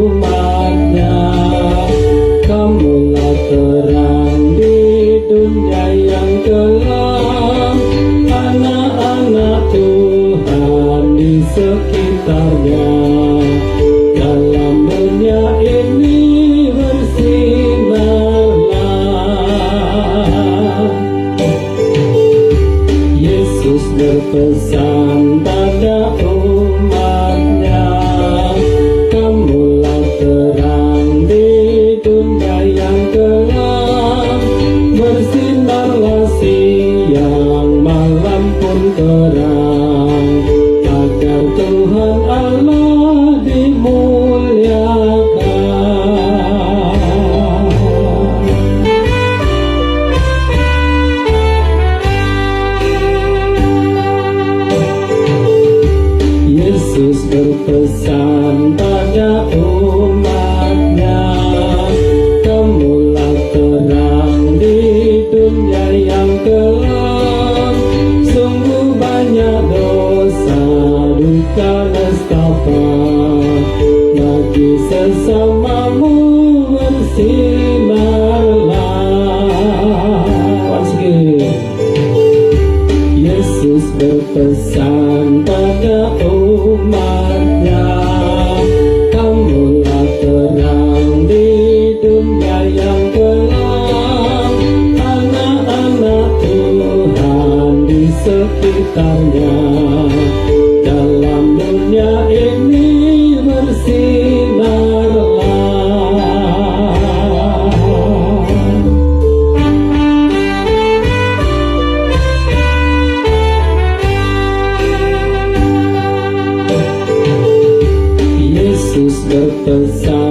umatnya. Kamulah terang di dunia yang gelap, anak-anak Tuhan di sekitarnya. Dalam dunia ini bersinarlah. Yesus berpesan pada umatnya, kamulah terang di dunia yang gelap, bersinarlah siang malam pun terang, agar Tuhan Allah dimuliakan. Yesus berpesan pada umatnya, kamulah terang di dunia yang gelap. Sungguh banyak dosa, duka, nestapa, bagi sesamamu bersinarlah. Once again. Yesus berpesan pada umatnya, kamulah terang di dunia yang gelap, anak-anak Tuhan di sekitarnya. Dalam dunia ini bersinarlah. Yesus berpesan